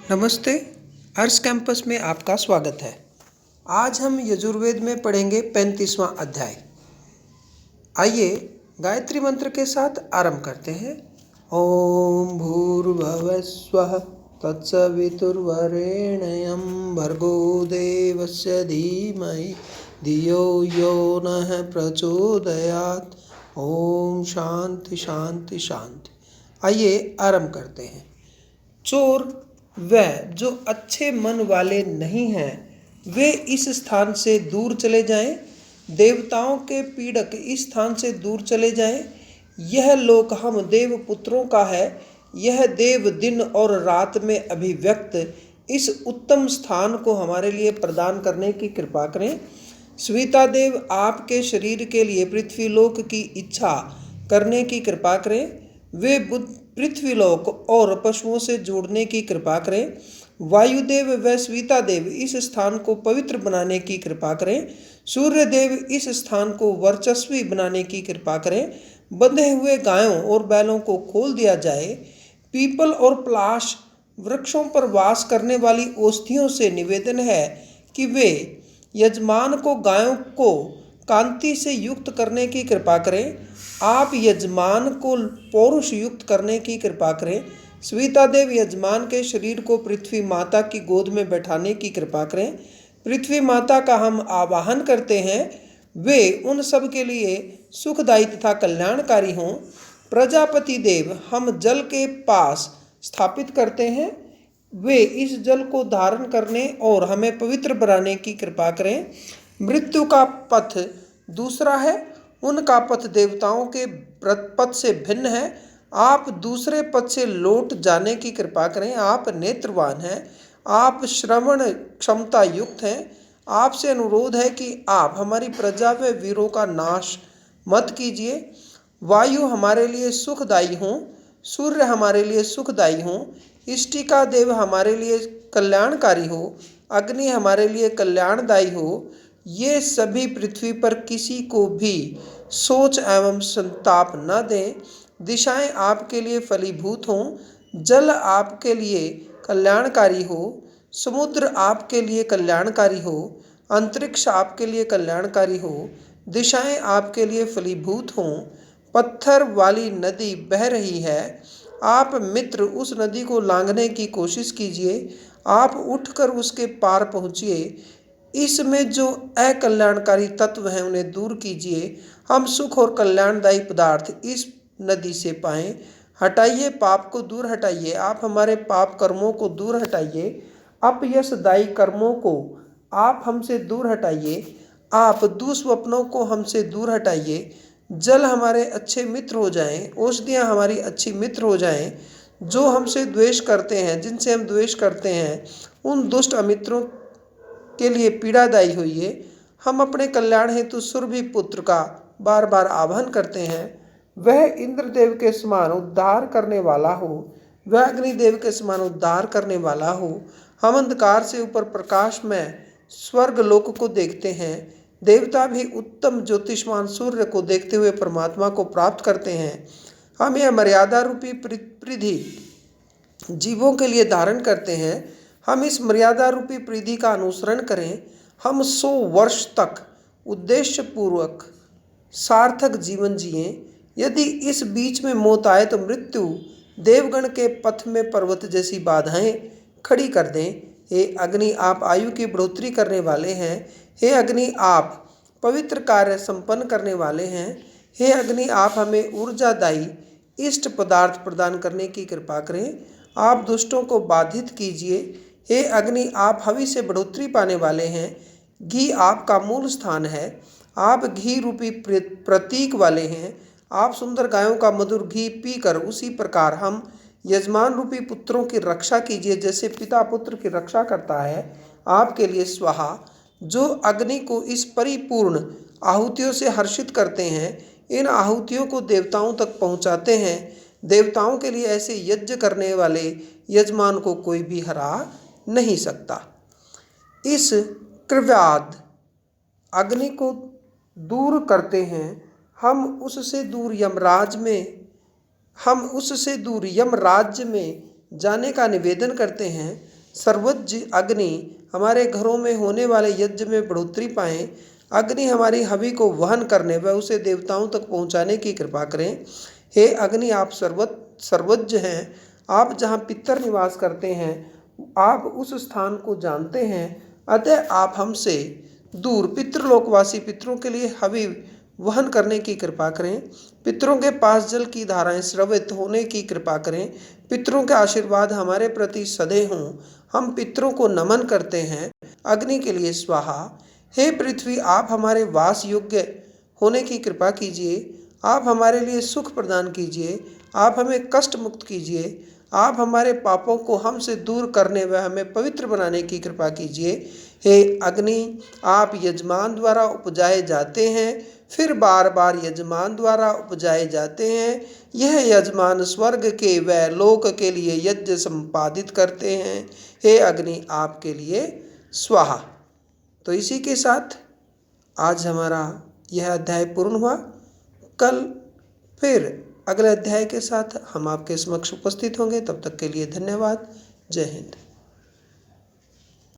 नमस्ते। Ours campus में आपका स्वागत है। आज हम यजुर्वेद में पढ़ेंगे 35वां अध्याय। आइए गायत्री मंत्र के साथ आरंभ करते हैं। ओम भूर्भुवः स्वः तत्सवितुर्वरेण्यं भर्गो देवस्य धीमहि धियो यो नः प्रचोदयात्। ओम शांति शांति शांति। आइए आरंभ करते हैं। चोर वह जो अच्छे मन वाले नहीं हैं वे इस स्थान से दूर चले जाएं। देवताओं के पीड़क इस स्थान से दूर चले जाएं। यह लोक हम देव पुत्रों का है। यह देव दिन और रात में अभिव्यक्त इस उत्तम स्थान को हमारे लिए प्रदान करने की कृपा करें। स्वीता देव आपके शरीर के लिए पृथ्वीलोक की इच्छा करने की कृपा करें। वे पृथ्वीलोक और पशुओं से जोड़ने की कृपा करें। वायुदेव व स्वीता देव इस स्थान को पवित्र बनाने की कृपा करें। सूर्य देव इस स्थान को वर्चस्वी बनाने की कृपा करें। बंधे हुए गायों और बैलों को खोल दिया जाए। पीपल और पलाश वृक्षों पर वास करने वाली औषधियों से निवेदन है कि वे यजमान को गायों को कांति से युक्त करने की कृपा करें। आप यजमान को पौरुष युक्त करने की कृपा करें। स्वीता देव यजमान के शरीर को पृथ्वी माता की गोद में बैठाने की कृपा करें। पृथ्वी माता का हम आवाहन करते हैं। वे उन सब के लिए सुखदायी तथा कल्याणकारी हों। प्रजापति देव हम जल के पास स्थापित करते हैं। वे इस जल को धारण करने और हमें पवित्र बनाने की कृपा करें। मृत्यु का पथ दूसरा है। उनका पथ देवताओं के पथ से भिन्न है। आप दूसरे पथ से लौट जाने की कृपा करें। आप नेत्रवान हैं। आप श्रवण क्षमता युक्त हैं। आपसे अनुरोध है कि आप हमारी प्रजा व वीरों का नाश मत कीजिए। वायु हमारे लिए सुखदायी हों। सूर्य हमारे लिए सुखदायी हों। इष्टिका देव हमारे लिए कल्याणकारी हो। अग्नि हमारे लिए कल्याणदायी हो। ये सभी पृथ्वी पर किसी को भी सोच एवं संताप न दें। दिशाएं आपके लिए फलीभूत हों। जल आपके लिए कल्याणकारी हो। समुद्र आपके लिए कल्याणकारी हो। अंतरिक्ष आपके लिए कल्याणकारी हो। दिशाएं आपके लिए फलीभूत हों। पत्थर वाली नदी बह रही है। आप मित्र उस नदी को लांघने की कोशिश कीजिए। आप उठकर उसके पार पहुँचिए। इसमें जो अकल्याणकारी तत्व हैं उन्हें दूर कीजिए। हम सुख और कल्याणदायी पदार्थ इस नदी से पाएं। हटाइए पाप को दूर हटाइए। आप हमारे पाप कर्मों को दूर हटाइए। अपयशदायी कर्मों को आप हमसे दूर हटाइए। आप दुस्वप्नों को हमसे दूर हटाइए। जल हमारे अच्छे मित्र हो जाएं। औषधियाँ हमारी अच्छी मित्र हो जाएं। जो हमसे द्वेष करते हैं, जिनसे हम द्वेष करते हैं, उन दुष्ट अमित्रों के लिए पीड़ादायी हुई है। हम अपने कल्याण हेतु सुरभि पुत्र का बार बार आह्वान करते हैं। वह इंद्रदेव के समान उद्धार करने वाला हो। वह अग्निदेव के समान उद्धार करने वाला हो। हम अंधकार से ऊपर प्रकाश में स्वर्ग लोक को देखते हैं। देवता भी उत्तम ज्योतिष्मान सूर्य को देखते हुए परमात्मा को प्राप्त करते हैं। हम यह मर्यादा रूपी परिधि जीवों के लिए धारण करते हैं। हम इस मर्यादा रूपी परिधि का अनुसरण करें। हम 100 वर्ष तक उद्देश्यपूर्वक सार्थक जीवन जिएं। यदि इस बीच में मौत आए तो मृत्यु देवगण के पथ में पर्वत जैसी बाधाएं खड़ी कर दें। हे अग्नि, आप आयु की बढ़ोतरी करने वाले हैं। हे अग्नि, आप पवित्र कार्य संपन्न करने वाले हैं। हे अग्नि, आप हमें ऊर्जादायी इष्ट पदार्थ प्रदान करने की कृपा करें। आप दुष्टों को बाधित कीजिए। हे अग्नि, आप हवि से बढ़ोतरी पाने वाले हैं। घी आपका मूल स्थान है। आप घी रूपी प्रतीक वाले हैं। आप सुंदर गायों का मधुर घी पीकर उसी प्रकार हम यजमान रूपी पुत्रों की रक्षा कीजिए जैसे पिता पुत्र की रक्षा करता है। आपके लिए स्वाहा। जो अग्नि को इस परिपूर्ण आहुतियों से हर्षित करते हैं, इन आहुतियों को देवताओं तक पहुंचाते हैं। देवताओं के लिए ऐसे यज्ञ करने वाले यजमान को कोई भी हरा नहीं सकता। इस कृव्याद अग्नि को दूर करते हैं। हम उससे दूर यम राज्य में जाने का निवेदन करते हैं। सर्वोच्च अग्नि हमारे घरों में होने वाले यज्ञ में बढ़ोतरी पाएँ। अग्नि हमारी हवि को वहन करने व उसे देवताओं तक पहुँचाने की कृपा करें। हे अग्नि, आप सर्वोच्च हैं। आप जहाँ पितर निवास करते हैं, आप उस स्थान को जानते हैं। अतः आप हमसे दूर पितृलोकवासी पितरों के लिए हवि वहन करने की कृपा करें। पितरों के पास जल की धाराएं स्रवित होने की कृपा करें। पितरों के आशीर्वाद हमारे प्रति सदैव हों। हम पितरों को नमन करते हैं। अग्नि के लिए स्वाहा। हे पृथ्वी, आप हमारे वास योग्य होने की कृपा कीजिए। आप हमारे लिए सुख प्रदान कीजिए। आप हमें कष्ट मुक्त कीजिए। आप हमारे पापों को हमसे दूर करने व हमें पवित्र बनाने की कृपा कीजिए। हे अग्नि, आप यजमान द्वारा उपजाए जाते हैं, फिर बार बार यजमान द्वारा उपजाए जाते हैं। यह यजमान स्वर्ग के व लोक के लिए यज्ञ संपादित करते हैं। हे अग्नि, आपके लिए स्वाहा। तो इसी के साथ आज हमारा यह अध्याय पूर्ण हुआ। कल फिर अगले अध्याय के साथ हम आपके समक्ष उपस्थित होंगे। तब तक के लिए धन्यवाद। जय हिंद।